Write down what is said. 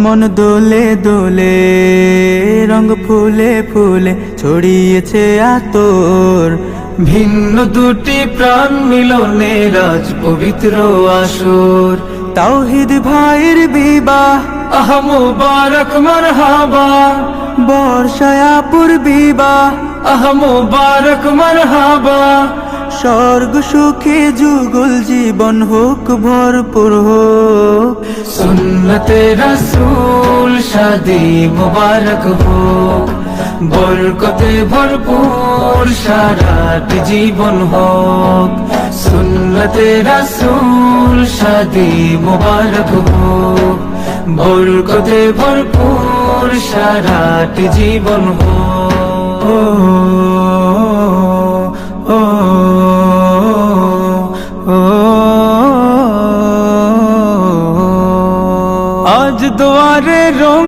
মন দোলে দোলে, রঙ ফুলে ফুলে ছড়িয়েছে আতর। ভিন্ন দুটি প্রাণ মিলনে রাজ পবিত্র আসর। তাওহীদ ভাইয়ের বিবাহ, আহ মুবারক মারহাবা, বর্ষায়াপুর বিবাহ, আহ মুবারক মারহাবা। স্বর্গ সুখে যুগল জীবন হোক ভরপুর হোক। সুন্নতে রাসূল শাদি মুবারক হোক, বরকতে ভরপুর সারাট জীবন হোক। সুন্নতে রাসূল শাদি মুবারক হোক, বরকতে ভরপুর সারাট জীবন হোক। আজ দুয়ারে রং